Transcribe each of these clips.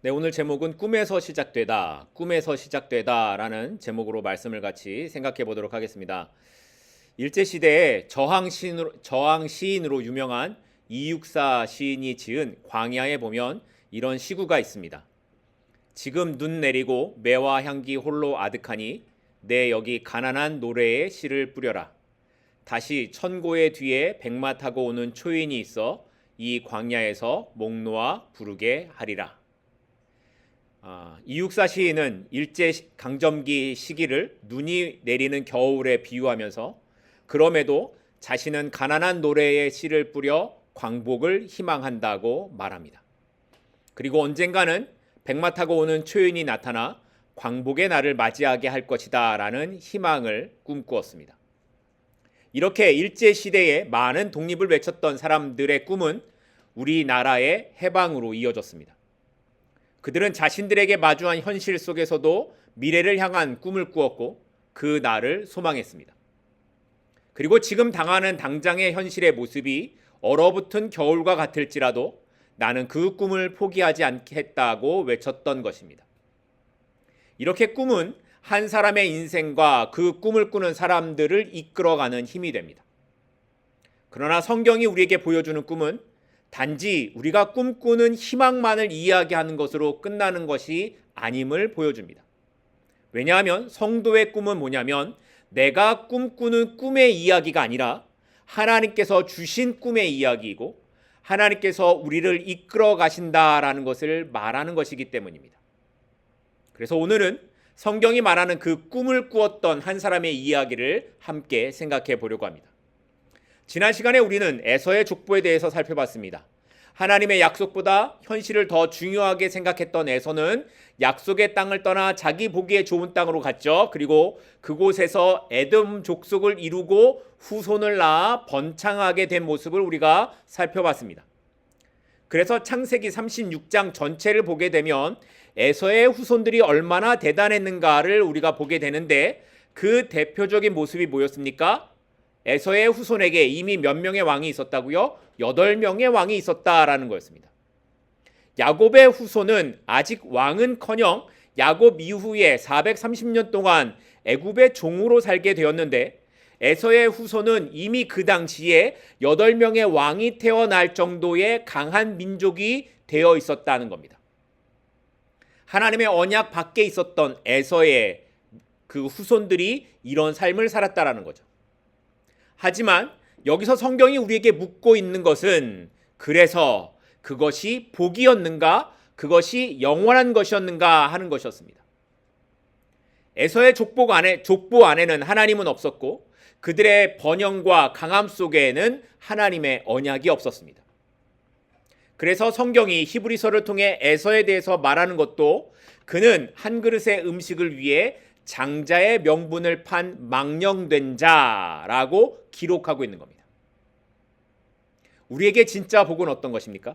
네, 오늘 제목은 꿈에서 시작되다, 꿈에서 시작되다라는 제목으로 말씀을 같이 생각해 보도록 하겠습니다. 일제시대에 저항시인으로 유명한 이육사 시인이 지은 광야에 보면 이런 시구가 있습니다. 지금 눈 내리고 매와 향기 홀로 아득하니 내 여기 가난한 노래에 씨를 뿌려라. 다시 천고의 뒤에 백마 타고 오는 초인이 있어 이 광야에서 목 놓아 부르게 하리라. 이육사 시인은 일제 강점기 시기를 눈이 내리는 겨울에 비유하면서 그럼에도 자신은 가난한 노래에 씨를 뿌려 광복을 희망한다고 말합니다. 그리고 언젠가는 백마 타고 오는 초인이 나타나 광복의 날을 맞이하게 할 것이다 라는 희망을 꿈꾸었습니다. 이렇게 일제시대에 많은 독립을 외쳤던 사람들의 꿈은 우리나라의 해방으로 이어졌습니다. 그들은 자신들에게 마주한 현실 속에서도 미래를 향한 꿈을 꾸었고 그 날을 소망했습니다. 그리고 지금 당하는 당장의 현실의 모습이 얼어붙은 겨울과 같을지라도 나는 그 꿈을 포기하지 않겠다고 외쳤던 것입니다. 이렇게 꿈은 한 사람의 인생과 그 꿈을 꾸는 사람들을 이끌어가는 힘이 됩니다. 그러나 성경이 우리에게 보여주는 꿈은 단지 우리가 꿈꾸는 희망만을 이야기하는 것으로 끝나는 것이 아님을 보여줍니다. 왜냐하면 성도의 꿈은 뭐냐면 내가 꿈꾸는 꿈의 이야기가 아니라 하나님께서 주신 꿈의 이야기이고 하나님께서 우리를 이끌어 가신다라는 것을 말하는 것이기 때문입니다. 그래서 오늘은 성경이 말하는 그 꿈을 꾸었던 한 사람의 이야기를 함께 생각해 보려고 합니다. 지난 시간에 우리는 에서의 족보에 대해서 살펴봤습니다. 하나님의 약속보다 현실을 더 중요하게 생각했던 에서는 약속의 땅을 떠나 자기 보기에 좋은 땅으로 갔죠. 그리고 그곳에서 에돔 족속을 이루고 후손을 낳아 번창하게 된 모습을 우리가 살펴봤습니다. 그래서 창세기 36장 전체를 보게 되면 에서의 후손들이 얼마나 대단했는가를 우리가 보게 되는데 그 대표적인 모습이 뭐였습니까? 에서의 후손에게 이미 몇 명의 왕이 있었다고요? 8명의 왕이 있었다라는 거였습니다. 야곱의 후손은 아직 왕은커녕 야곱 이후에 430년 동안 애굽의 종으로 살게 되었는데 에서의 후손은 이미 그 당시에 8명의 왕이 태어날 정도의 강한 민족이 되어 있었다는 겁니다. 하나님의 언약 밖에 있었던 에서의 그 후손들이 이런 삶을 살았다라는 거죠. 하지만 여기서 성경이 우리에게 묻고 있는 것은 그래서 그것이 복이었는가, 그것이 영원한 것이었는가 하는 것이었습니다. 에서의 족보 안에는 하나님은 없었고 그들의 번영과 강함 속에는 하나님의 언약이 없었습니다. 그래서 성경이 히브리서를 통해 에서에 대해서 말하는 것도 그는 한 그릇의 음식을 위해 장자의 명분을 판 망령된 자라고 기록하고 있는 겁니다. 우리에게 진짜 복은 어떤 것입니까?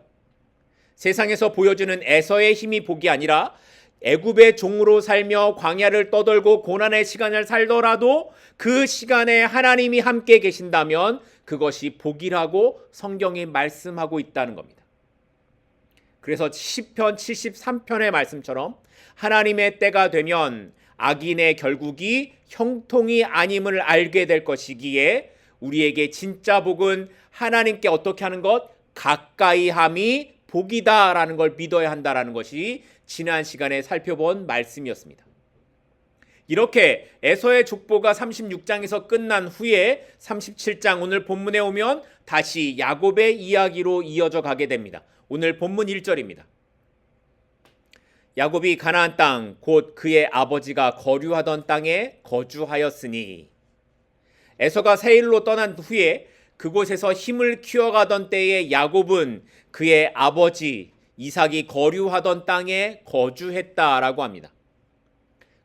세상에서 보여주는 에서의 힘이 복이 아니라 애굽의 종으로 살며 광야를 떠돌고 고난의 시간을 살더라도 그 시간에 하나님이 함께 계신다면 그것이 복이라고 성경이 말씀하고 있다는 겁니다. 그래서 시편 73편의 말씀처럼 하나님의 때가 되면 악인의 결국이 형통이 아님을 알게 될 것이기에 우리에게 진짜 복은 하나님께 어떻게 하는 것? 가까이 함이 복이다라는 걸 믿어야 한다라는 것이 지난 시간에 살펴본 말씀이었습니다. 이렇게 에서의 족보가 36장에서 끝난 후에 37장 오늘 본문에 오면 다시 야곱의 이야기로 이어져 가게 됩니다. 오늘 본문 1절입니다. 야곱이 가나안 땅 곧 그의 아버지가 거류하던 땅에 거주하였으니 에서가 세일로 떠난 후에 그곳에서 힘을 키워가던 때에 야곱은 그의 아버지 이삭이 거류하던 땅에 거주했다라고 합니다.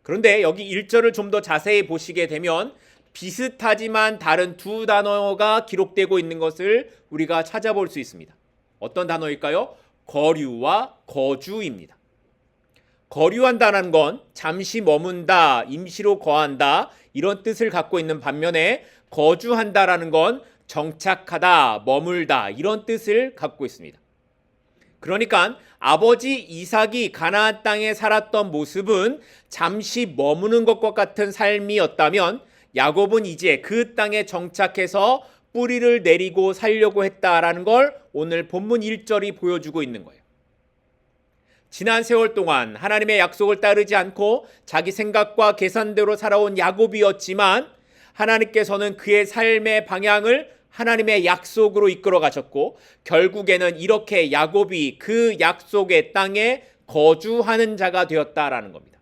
그런데 여기 1절을 좀 더 자세히 보시게 되면 비슷하지만 다른 두 단어가 기록되고 있는 것을 우리가 찾아볼 수 있습니다. 어떤 단어일까요? 거류와 거주입니다. 거류한다는 건 잠시 머문다, 임시로 거한다 이런 뜻을 갖고 있는 반면에 거주한다라는 건 정착하다, 머물다 이런 뜻을 갖고 있습니다. 그러니까 아버지 이삭이 가나안 땅에 살았던 모습은 잠시 머무는 것과 같은 삶이었다면 야곱은 이제 그 땅에 정착해서 뿌리를 내리고 살려고 했다라는 걸 오늘 본문 1절이 보여주고 있는 거예요. 지난 세월 동안 하나님의 약속을 따르지 않고 자기 생각과 계산대로 살아온 야곱이었지만 하나님께서는 그의 삶의 방향을 하나님의 약속으로 이끌어 가셨고 결국에는 이렇게 야곱이 그 약속의 땅에 거주하는 자가 되었다라는 겁니다.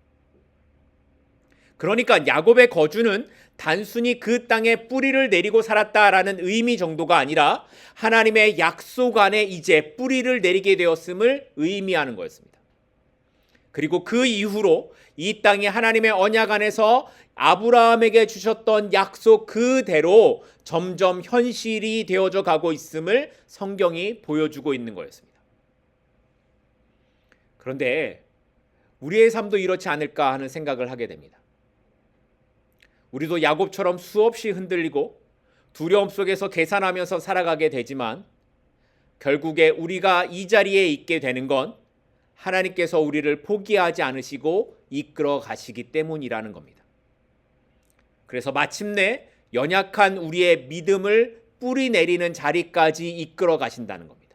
그러니까 야곱의 거주는 단순히 그 땅에 뿌리를 내리고 살았다라는 의미 정도가 아니라 하나님의 약속 안에 이제 뿌리를 내리게 되었음을 의미하는 거였습니다. 그리고 그 이후로 이 땅이 하나님의 언약 안에서 아브라함에게 주셨던 약속 그대로 점점 현실이 되어져 가고 있음을 성경이 보여주고 있는 거였습니다. 그런데 우리의 삶도 이렇지 않을까 하는 생각을 하게 됩니다. 우리도 야곱처럼 수없이 흔들리고 두려움 속에서 계산하면서 살아가게 되지만 결국에 우리가 이 자리에 있게 되는 건 하나님께서 우리를 포기하지 않으시고 이끌어 가시기 때문이라는 겁니다. 그래서 마침내 연약한 우리의 믿음을 뿌리 내리는 자리까지 이끌어 가신다는 겁니다.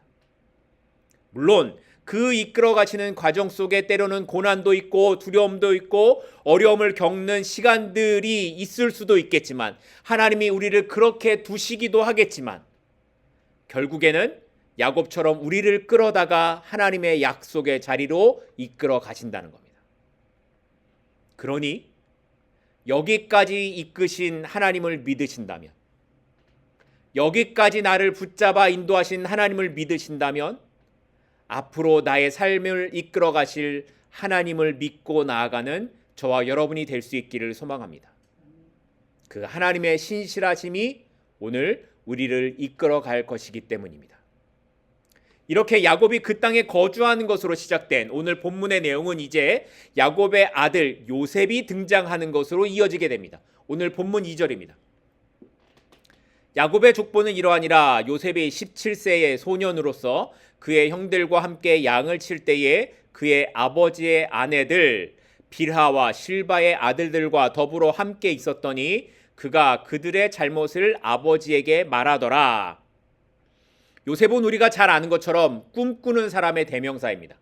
물론 그 이끌어 가시는 과정 속에 때로는 고난도 있고 두려움도 있고 어려움을 겪는 시간들이 있을 수도 있겠지만 하나님이 우리를 그렇게 두시기도 하겠지만 결국에는 야곱처럼 우리를 끌어다가 하나님의 약속의 자리로 이끌어 가신다는 겁니다. 그러니 여기까지 이끄신 하나님을 믿으신다면, 여기까지 나를 붙잡아 인도하신 하나님을 믿으신다면 앞으로 나의 삶을 이끌어 가실 하나님을 믿고 나아가는 저와 여러분이 될 수 있기를 소망합니다. 그 하나님의 신실하심이 오늘 우리를 이끌어 갈 것이기 때문입니다. 이렇게 야곱이 그 땅에 거주하는 것으로 시작된 오늘 본문의 내용은 이제 야곱의 아들 요셉이 등장하는 것으로 이어지게 됩니다. 오늘 본문 2절입니다. 야곱의 족보는 이러하니라. 요셉이 17세의 소년으로서 그의 형들과 함께 양을 칠 때에 그의 아버지의 아내들 빌하와 실바의 아들들과 더불어 함께 있었더니 그가 그들의 잘못을 아버지에게 말하더라. 요셉은 우리가 잘 아는 것처럼 꿈꾸는 사람의 대명사입니다.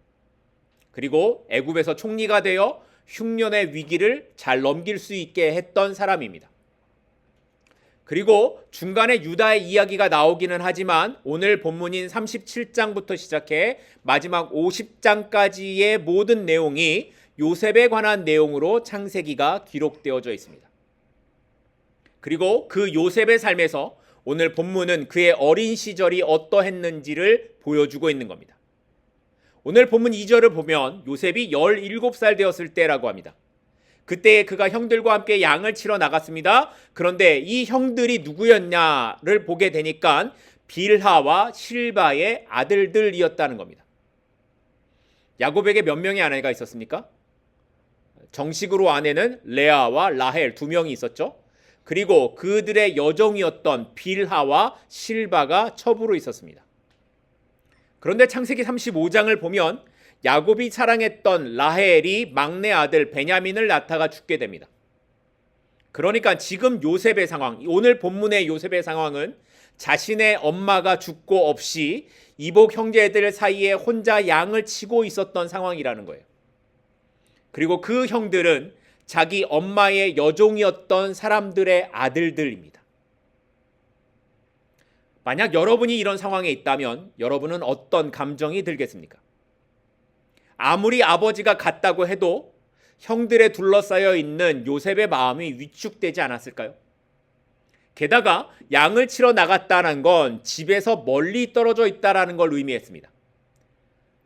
그리고 애굽에서 총리가 되어 흉년의 위기를 잘 넘길 수 있게 했던 사람입니다. 그리고 중간에 유다의 이야기가 나오기는 하지만 오늘 본문인 37장부터 시작해 마지막 50장까지의 모든 내용이 요셉에 관한 내용으로 창세기가 기록되어져 있습니다. 그리고 그 요셉의 삶에서 오늘 본문은 그의 어린 시절이 어떠했는지를 보여주고 있는 겁니다. 오늘 본문 2절을 보면 요셉이 17살 되었을 때라고 합니다. 그때 그가 형들과 함께 양을 치러 나갔습니다. 그런데 이 형들이 누구였냐를 보게 되니까 빌하와 실바의 아들들이었다는 겁니다. 야곱에게 몇 명의 아내가 있었습니까? 정식으로 아내는 레아와 라헬 두 명이 있었죠. 그리고 그들의 여종이었던 빌하와 실바가 첩으로 있었습니다. 그런데 창세기 35장을 보면 야곱이 사랑했던 라헬이 막내 아들 베냐민을 낳다가 죽게 됩니다. 그러니까 지금 요셉의 상황, 오늘 본문의 요셉의 상황은 자신의 엄마가 죽고 없이 이복 형제들 사이에 혼자 양을 치고 있었던 상황이라는 거예요. 그리고 그 형들은 자기 엄마의 여종이었던 사람들의 아들들입니다. 만약 여러분이 이런 상황에 있다면 여러분은 어떤 감정이 들겠습니까? 아무리 아버지가 같다고 해도 형들에 둘러싸여 있는 요셉의 마음이 위축되지 않았을까요? 게다가 양을 치러 나갔다는 건 집에서 멀리 떨어져 있다는 걸 의미했습니다.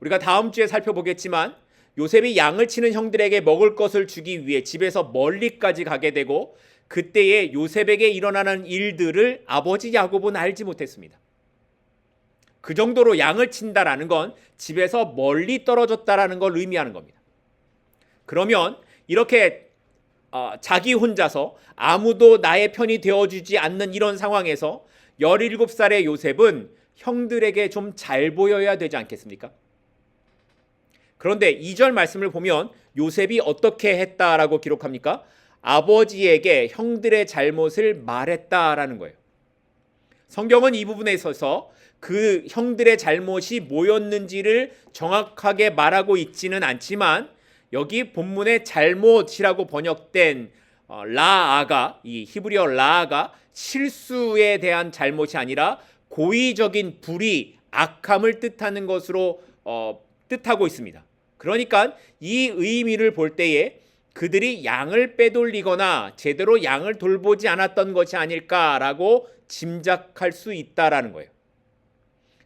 우리가 다음 주에 살펴보겠지만 요셉이 양을 치는 형들에게 먹을 것을 주기 위해 집에서 멀리까지 가게 되고 그때에 요셉에게 일어나는 일들을 아버지 야곱은 알지 못했습니다. 그 정도로 양을 친다라는 건 집에서 멀리 떨어졌다라는 걸 의미하는 겁니다. 그러면 이렇게 자기 혼자서 아무도 나의 편이 되어주지 않는 이런 상황에서 17살의 요셉은 형들에게 좀 잘 보여야 되지 않겠습니까? 그런데 2절 말씀을 보면 요셉이 어떻게 했다라고 기록합니까? 아버지에게 형들의 잘못을 말했다라는 거예요. 성경은 이 부분에 있어서 그 형들의 잘못이 뭐였는지를 정확하게 말하고 있지는 않지만 여기 본문의 잘못이라고 번역된 라아가, 이 히브리어 라아가 실수에 대한 잘못이 아니라 고의적인 불의, 악함을 뜻하는 것으로 뜻하고 있습니다. 그러니까 이 의미를 볼 때에 그들이 양을 빼돌리거나 제대로 양을 돌보지 않았던 것이 아닐까라고 짐작할 수 있다라는 거예요.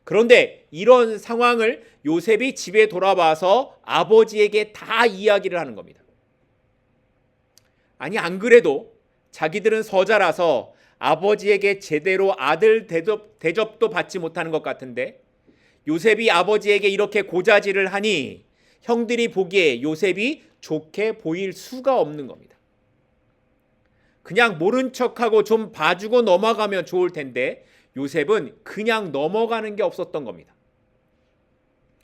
그런데 이런 상황을 요셉이 집에 돌아와서 아버지에게 다 이야기를 하는 겁니다. 아니, 안 그래도 자기들은 서자라서 아버지에게 제대로 아들 대접도 받지 못하는 것 같은데 요셉이 아버지에게 이렇게 고자질을 하니 형들이 보기에 요셉이 좋게 보일 수가 없는 겁니다. 그냥 모른 척하고 좀 봐주고 넘어가면 좋을 텐데 요셉은 그냥 넘어가는 게 없었던 겁니다.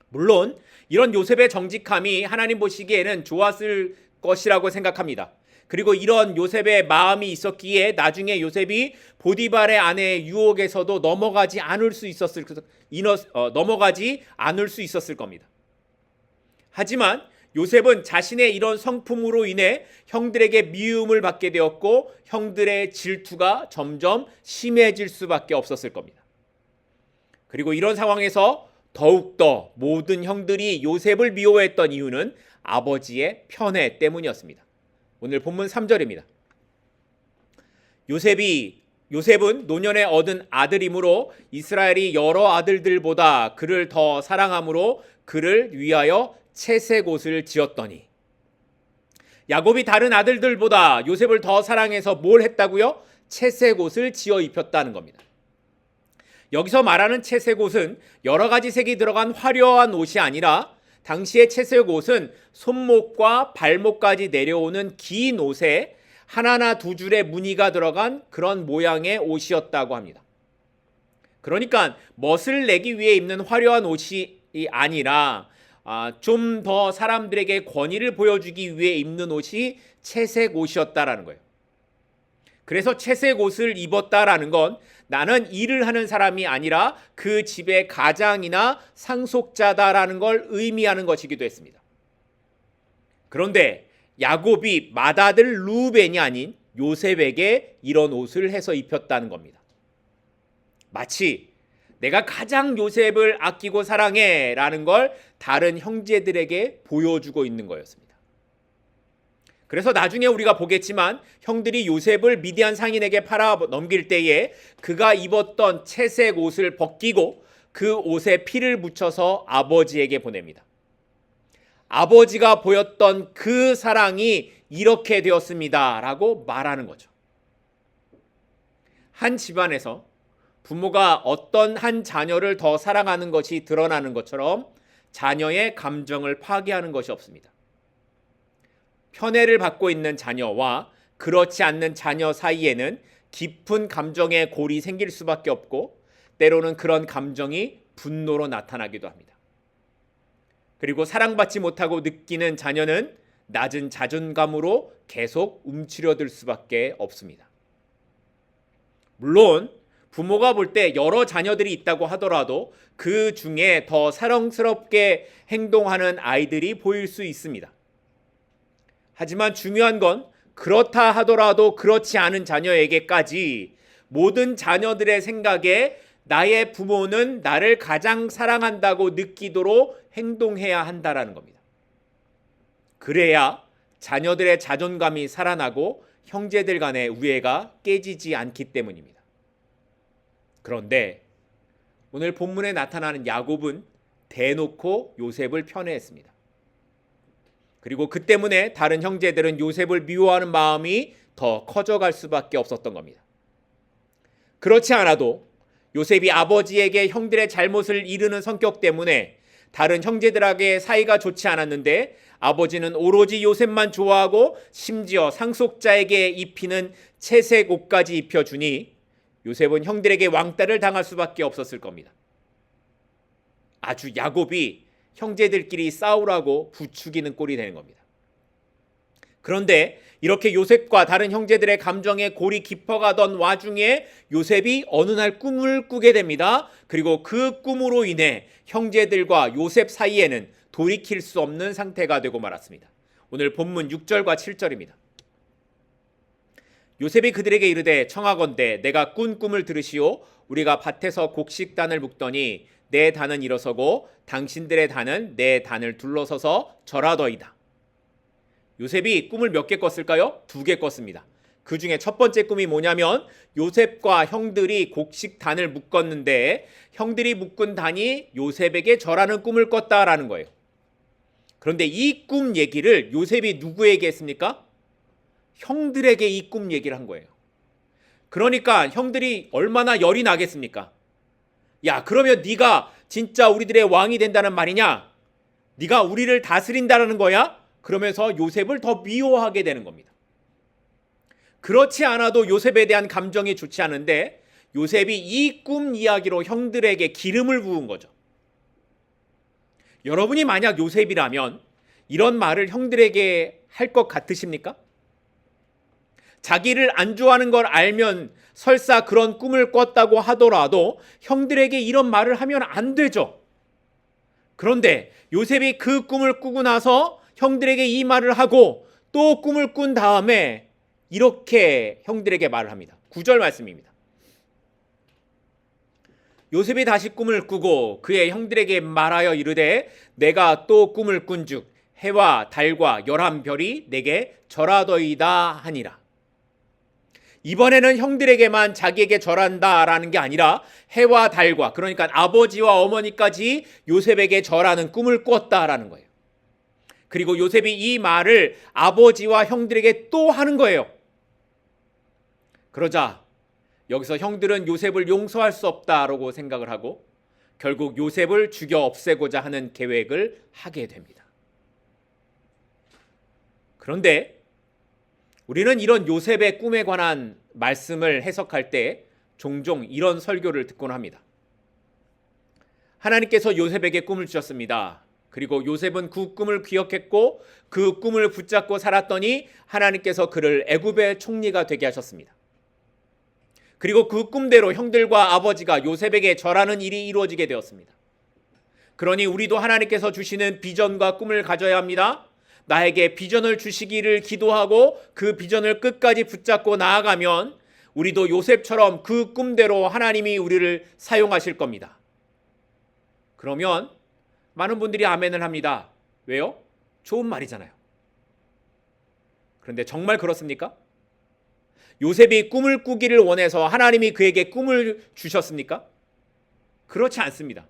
물론 이런 요셉의 정직함이 하나님 보시기에는 좋았을 것이라고 생각합니다. 그리고 이런 요셉의 마음이 있었기에 나중에 요셉이 보디발의 아내의 유혹에서도 넘어가지 않을 수 있었을 겁니다. 하지만 요셉은 자신의 이런 성품으로 인해 형들에게 미움을 받게 되었고 형들의 질투가 점점 심해질 수밖에 없었을 겁니다. 그리고 이런 상황에서 더욱더 모든 형들이 요셉을 미워했던 이유는 아버지의 편애 때문이었습니다. 오늘 본문 3절입니다. 요셉은 노년에 얻은 아들이므로 이스라엘이 여러 아들들보다 그를 더 사랑함으로 그를 위하여 채색 옷을 지었더니. 야곱이 다른 아들들보다 요셉을 더 사랑해서 뭘 했다고요? 채색 옷을 지어 입혔다는 겁니다. 여기서 말하는 채색 옷은 여러 가지 색이 들어간 화려한 옷이 아니라 당시의 채색 옷은 손목과 발목까지 내려오는 긴 옷에 하나나 두 줄의 무늬가 들어간 그런 모양의 옷이었다고 합니다. 그러니까 멋을 내기 위해 입는 화려한 옷이 아니라 좀 더 사람들에게 권위를 보여주기 위해 입는 옷이 채색 옷이었다라는 거예요. 그래서 채색 옷을 입었다라는 건 나는 일을 하는 사람이 아니라 그 집의 가장이나 상속자다라는 걸 의미하는 것이기도 했습니다. 그런데 야곱이 맏아들 루벤이 아닌 요셉에게 이런 옷을 해서 입혔다는 겁니다. 마치 내가 가장 요셉을 아끼고 사랑해 라는 걸 다른 형제들에게 보여주고 있는 거였습니다. 그래서 나중에 우리가 보겠지만 형들이 요셉을 미디안 상인에게 팔아 넘길 때에 그가 입었던 채색 옷을 벗기고 그 옷에 피를 묻혀서 아버지에게 보냅니다. 아버지가 보였던 그 사랑이 이렇게 되었습니다 라고 말하는 거죠. 한 집안에서 부모가 어떤 한 자녀를 더 사랑하는 것이 드러나는 것처럼 자녀의 감정을 파괴하는 것이 없습니다. 편애를 받고 있는 자녀와 그렇지 않는 자녀 사이에는 깊은 감정의 골이 생길 수밖에 없고 때로는 그런 감정이 분노로 나타나기도 합니다. 그리고 사랑받지 못하고 느끼는 자녀는 낮은 자존감으로 계속 움츠려들 수밖에 없습니다. 물론 부모가 볼 때 여러 자녀들이 있다고 하더라도 그 중에 더 사랑스럽게 행동하는 아이들이 보일 수 있습니다. 하지만 중요한 건 그렇다 하더라도 그렇지 않은 자녀에게까지 모든 자녀들의 생각에 나의 부모는 나를 가장 사랑한다고 느끼도록 행동해야 한다라는 겁니다. 그래야 자녀들의 자존감이 살아나고 형제들 간의 우애가 깨지지 않기 때문입니다. 그런데 오늘 본문에 나타나는 야곱은 대놓고 요셉을 편애했습니다. 그리고 그 때문에 다른 형제들은 요셉을 미워하는 마음이 더 커져갈 수밖에 없었던 겁니다. 그렇지 않아도 요셉이 아버지에게 형들의 잘못을 이르는 성격 때문에 다른 형제들에게 사이가 좋지 않았는데 아버지는 오로지 요셉만 좋아하고 심지어 상속자에게 입히는 채색 옷까지 입혀주니 요셉은 형들에게 왕따를 당할 수밖에 없었을 겁니다. 아주 야곱이 형제들끼리 싸우라고 부추기는 꼴이 되는 겁니다. 그런데 이렇게 요셉과 다른 형제들의 감정에 골이 깊어가던 와중에 요셉이 어느 날 꿈을 꾸게 됩니다. 그리고 그 꿈으로 인해 형제들과 요셉 사이에는 돌이킬 수 없는 상태가 되고 말았습니다. 오늘 본문 6절과 7절입니다. 요셉이 그들에게 이르되 청하건대 내가 꾼 꿈을 들으시오. 우리가 밭에서 곡식단을 묶더니 내 단은 일어서고 당신들의 단은 내 단을 둘러서서 절하더이다. 요셉이 꿈을 몇 개 꿨을까요? 2개 꿨습니다. 그 중에 첫 번째 꿈이 뭐냐면 요셉과 형들이 곡식단을 묶었는데 형들이 묶은 단이 요셉에게 절하는 꿈을 꿨다라는 거예요. 그런데 이 꿈 얘기를 요셉이 누구에게 했습니까? 형들에게 이 꿈 얘기를 한 거예요. 그러니까 형들이 얼마나 열이 나겠습니까? 야, 그러면 네가 진짜 우리들의 왕이 된다는 말이냐? 네가 우리를 다스린다는 거야? 그러면서 요셉을 더 미워하게 되는 겁니다. 그렇지 않아도 요셉에 대한 감정이 좋지 않은데 요셉이 이 꿈 이야기로 형들에게 기름을 부은 거죠. 여러분이 만약 요셉이라면 이런 말을 형들에게 할 것 같으십니까? 자기를 안 좋아하는 걸 알면 설사 그런 꿈을 꿨다고 하더라도 형들에게 이런 말을 하면 안 되죠. 그런데 요셉이 그 꿈을 꾸고 나서 형들에게 이 말을 하고 또 꿈을 꾼 다음에 이렇게 형들에게 말을 합니다. 9절 말씀입니다. 요셉이 다시 꿈을 꾸고 그의 형들에게 말하여 이르되 내가 또 꿈을 꾼즉 해와 달과 11별이 내게 절하더이다 하니라. 이번에는 형들에게만 자기에게 절한다라는 게 아니라 해와 달과, 그러니까 아버지와 어머니까지 요셉에게 절하는 꿈을 꿨다라는 거예요. 그리고 요셉이 이 말을 아버지와 형들에게 또 하는 거예요. 그러자 여기서 형들은 요셉을 용서할 수 없다라고 생각을 하고 결국 요셉을 죽여 없애고자 하는 계획을 하게 됩니다. 그런데 우리는 이런 요셉의 꿈에 관한 말씀을 해석할 때 종종 이런 설교를 듣곤 합니다. 하나님께서 요셉에게 꿈을 주셨습니다. 그리고 요셉은 그 꿈을 기억했고 그 꿈을 붙잡고 살았더니 하나님께서 그를 애굽의 총리가 되게 하셨습니다. 그리고 그 꿈대로 형들과 아버지가 요셉에게 절하는 일이 이루어지게 되었습니다. 그러니 우리도 하나님께서 주시는 비전과 꿈을 가져야 합니다. 나에게 비전을 주시기를 기도하고 그 비전을 끝까지 붙잡고 나아가면 우리도 요셉처럼 그 꿈대로 하나님이 우리를 사용하실 겁니다. 그러면 많은 분들이 아멘을 합니다. 왜요? 좋은 말이잖아요. 그런데 정말 그렇습니까? 요셉이 꿈을 꾸기를 원해서 하나님이 그에게 꿈을 주셨습니까? 그렇지 않습니다.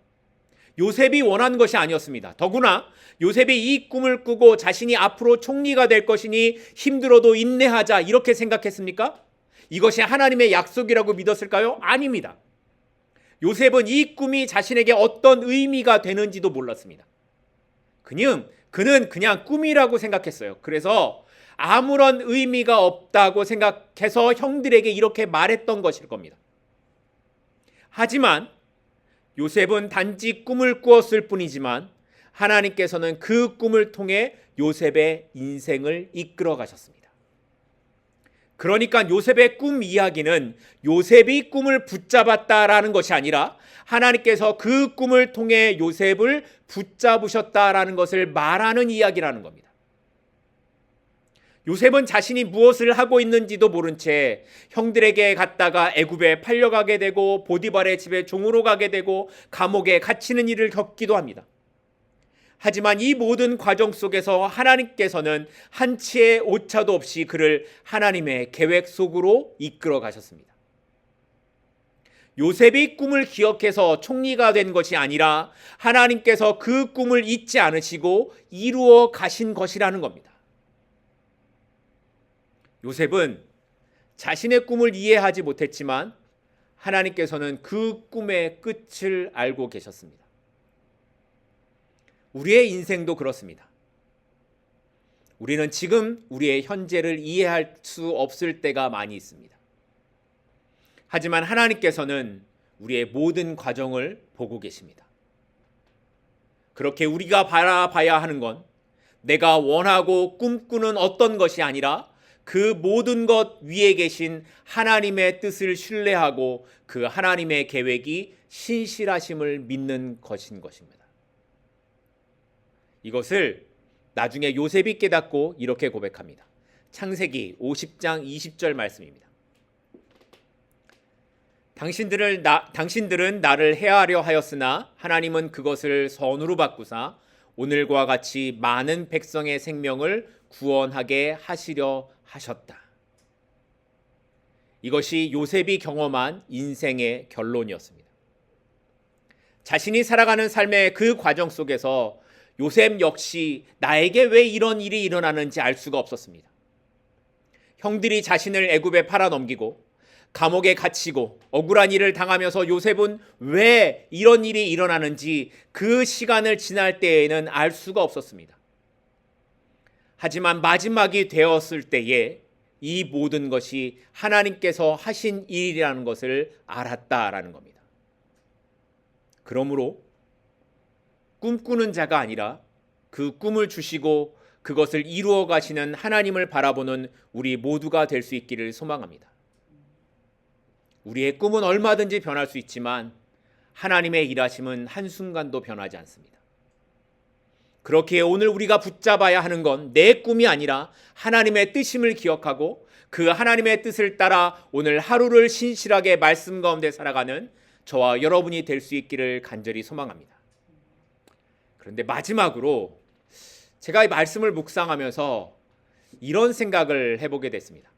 요셉이 원한 것이 아니었습니다. 더구나 요셉이 이 꿈을 꾸고 자신이 앞으로 총리가 될 것이니 힘들어도 인내하자 이렇게 생각했습니까? 이것이 하나님의 약속이라고 믿었을까요? 아닙니다. 요셉은 이 꿈이 자신에게 어떤 의미가 되는지도 몰랐습니다. 그는 그냥 꿈이라고 생각했어요. 그래서 아무런 의미가 없다고 생각해서 형들에게 이렇게 말했던 것일 겁니다. 하지만 요셉은 단지 꿈을 꾸었을 뿐이지만 하나님께서는 그 꿈을 통해 요셉의 인생을 이끌어 가셨습니다. 그러니까 요셉의 꿈 이야기는 요셉이 꿈을 붙잡았다라는 것이 아니라 하나님께서 그 꿈을 통해 요셉을 붙잡으셨다라는 것을 말하는 이야기라는 겁니다. 요셉은 자신이 무엇을 하고 있는지도 모른 채 형들에게 갔다가 애굽에 팔려가게 되고 보디발의 집에 종으로 가게 되고 감옥에 갇히는 일을 겪기도 합니다. 하지만 이 모든 과정 속에서 하나님께서는 한치의 오차도 없이 그를 하나님의 계획 속으로 이끌어 가셨습니다. 요셉이 꿈을 기억해서 총리가 된 것이 아니라 하나님께서 그 꿈을 잊지 않으시고 이루어 가신 것이라는 겁니다. 요셉은 자신의 꿈을 이해하지 못했지만 하나님께서는 그 꿈의 끝을 알고 계셨습니다. 우리의 인생도 그렇습니다. 우리는 지금 우리의 현재를 이해할 수 없을 때가 많이 있습니다. 하지만 하나님께서는 우리의 모든 과정을 보고 계십니다. 그렇게 우리가 바라봐야 하는 건 내가 원하고 꿈꾸는 어떤 것이 아니라 그 모든 것 위에 계신 하나님의 뜻을 신뢰하고 그 하나님의 계획이 신실하심을 믿는 것인 것입니다. 이것을 나중에 요셉이 깨닫고 이렇게 고백합니다. 창세기 50장 20절 말씀입니다. 당신들은 나를 해하려 하였으나 하나님은 그것을 선으로 바꾸사 오늘과 같이 많은 백성의 생명을 구원하게 하시려 하셨다. 이것이 요셉이 경험한 인생의 결론이었습니다. 자신이 살아가는 삶의 그 과정 속에서 요셉 역시 나에게 왜 이런 일이 일어나는지 알 수가 없었습니다. 형들이 자신을 애굽에 팔아넘기고 감옥에 갇히고 억울한 일을 당하면서 요셉은 왜 이런 일이 일어나는지 그 시간을 지날 때에는 알 수가 없었습니다. 하지만 마지막이 되었을 때에 이 모든 것이 하나님께서 하신 일이라는 것을 알았다라는 겁니다. 그러므로 꿈꾸는 자가 아니라 그 꿈을 주시고 그것을 이루어 가시는 하나님을 바라보는 우리 모두가 될 수 있기를 소망합니다. 우리의 꿈은 얼마든지 변할 수 있지만 하나님의 일하심은 한순간도 변하지 않습니다. 그렇기에 오늘 우리가 붙잡아야 하는 건 내 꿈이 아니라 하나님의 뜻임을 기억하고 그 하나님의 뜻을 따라 오늘 하루를 신실하게 말씀 가운데 살아가는 저와 여러분이 될 수 있기를 간절히 소망합니다. 그런데 마지막으로 제가 이 말씀을 묵상하면서 이런 생각을 해보게 됐습니다.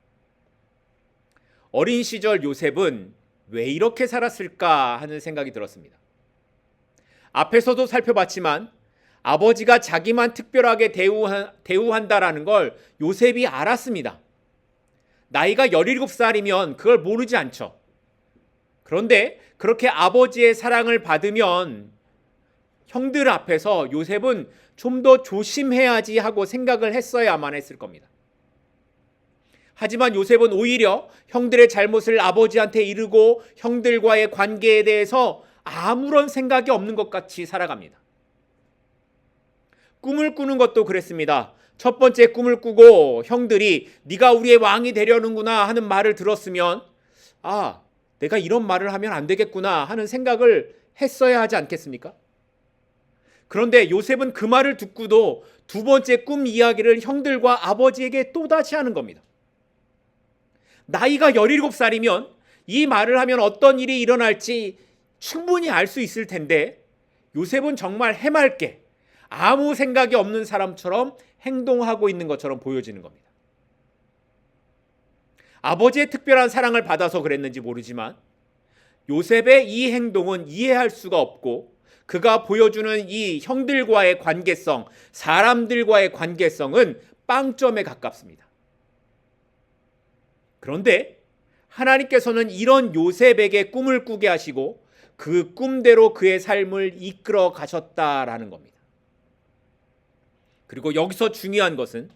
어린 시절 요셉은 왜 이렇게 살았을까 하는 생각이 들었습니다. 앞에서도 살펴봤지만 아버지가 자기만 특별하게 대우한다라는 걸 요셉이 알았습니다. 나이가 17살이면 그걸 모르지 않죠. 그런데 그렇게 아버지의 사랑을 받으면 형들 앞에서 요셉은 좀 더 조심해야지 하고 생각을 했어야만 했을 겁니다. 하지만 요셉은 오히려 형들의 잘못을 아버지한테 이르고 형들과의 관계에 대해서 아무런 생각이 없는 것 같이 살아갑니다. 꿈을 꾸는 것도 그랬습니다. 첫 번째 꿈을 꾸고 형들이 네가 우리의 왕이 되려는구나 하는 말을 들었으면 내가 이런 말을 하면 안 되겠구나 하는 생각을 했어야 하지 않겠습니까? 그런데 요셉은 그 말을 듣고도 두 번째 꿈 이야기를 형들과 아버지에게 또다시 하는 겁니다. 나이가 17살이면 이 말을 하면 어떤 일이 일어날지 충분히 알 수 있을 텐데 요셉은 정말 해맑게 아무 생각이 없는 사람처럼 행동하고 있는 것처럼 보여지는 겁니다. 아버지의 특별한 사랑을 받아서 그랬는지 모르지만 요셉의 이 행동은 이해할 수가 없고 그가 보여주는 이 형들과의 관계성, 사람들과의 관계성은 빵점에 가깝습니다. 그런데 하나님께서는 이런 요셉에게 꿈을 꾸게 하시고 그 꿈대로 그의 삶을 이끌어 가셨다라는 겁니다. 그리고 여기서 중요한 것은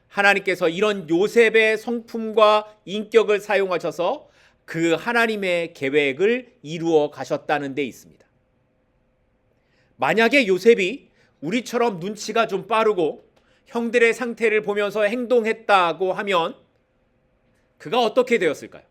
하나님께서 이런 요셉의 성품과 인격을 사용하셔서 그 하나님의 계획을 이루어 가셨다는 데 있습니다. 만약에 요셉이 우리처럼 눈치가 좀 빠르고 형들의 상태를 보면서 행동했다고 하면 그가 어떻게 되었을까요?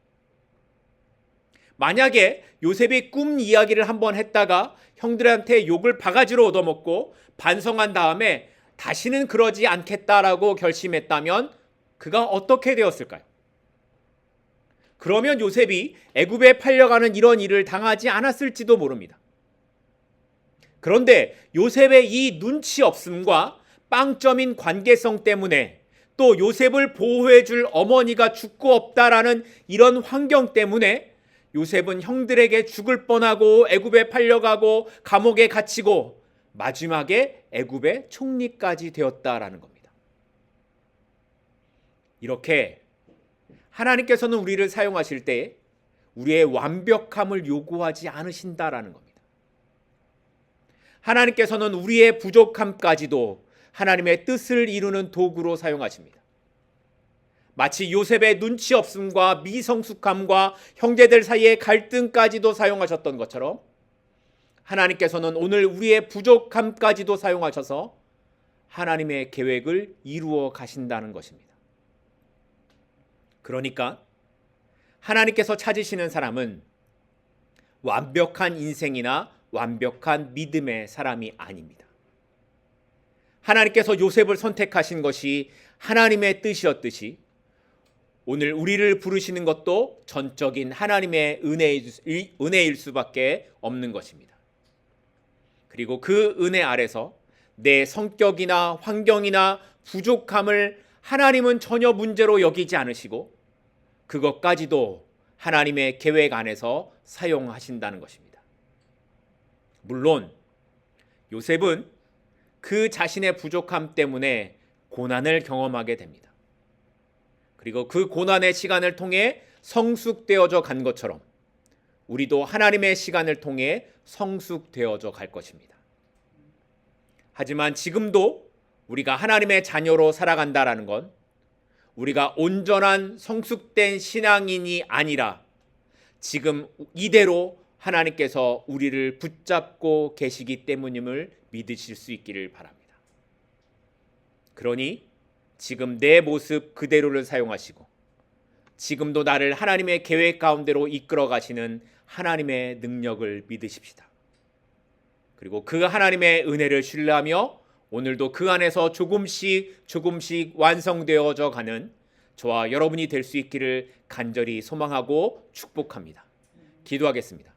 만약에 요셉이 꿈 이야기를 한번 했다가 형들한테 욕을 바가지로 얻어먹고 반성한 다음에 다시는 그러지 않겠다라고 결심했다면 그가 어떻게 되었을까요? 그러면 요셉이 애굽에 팔려가는 이런 일을 당하지 않았을지도 모릅니다. 그런데 요셉의 이 눈치 없음과 빵점인 관계성 때문에 또 요셉을 보호해 줄 어머니가 죽고 없다라는 이런 환경 때문에 요셉은 형들에게 죽을 뻔하고 애굽에 팔려가고 감옥에 갇히고 마지막에 애굽의 총리까지 되었다라는 겁니다. 이렇게 하나님께서는 우리를 사용하실 때 우리의 완벽함을 요구하지 않으신다라는 겁니다. 하나님께서는 우리의 부족함까지도 하나님의 뜻을 이루는 도구로 사용하십니다. 마치 요셉의 눈치 없음과 미성숙함과 형제들 사이의 갈등까지도 사용하셨던 것처럼 하나님께서는 오늘 우리의 부족함까지도 사용하셔서 하나님의 계획을 이루어 가신다는 것입니다. 그러니까 하나님께서 찾으시는 사람은 완벽한 인생이나 완벽한 믿음의 사람이 아닙니다. 하나님께서 요셉을 선택하신 것이 하나님의 뜻이었듯이 오늘 우리를 부르시는 것도 전적인 하나님의 은혜일 수밖에 없는 것입니다. 그리고 그 은혜 아래서 내 성격이나 환경이나 부족함을 하나님은 전혀 문제로 여기지 않으시고 그것까지도 하나님의 계획 안에서 사용하신다는 것입니다. 물론 요셉은 그 자신의 부족함 때문에 고난을 경험하게 됩니다. 그리고 그 고난의 시간을 통해 성숙되어져 간 것처럼 우리도 하나님의 시간을 통해 성숙되어져 갈 것입니다. 하지만 지금도 우리가 하나님의 자녀로 살아간다라는 건 우리가 온전한 성숙된 신앙인이 아니라 지금 이대로 하나님께서 우리를 붙잡고 계시기 때문임을 믿으실 수 있기를 바랍니다. 그러니 지금 내 모습 그대로를 사용하시고 지금도 나를 하나님의 계획 가운데로 이끌어 가시는 하나님의 능력을 믿으십시다. 그리고 그 하나님의 은혜를 신뢰하며 오늘도 그 안에서 조금씩 완성되어져 가는 저와 여러분이 될 수 있기를 간절히 소망하고 축복합니다. 기도하겠습니다.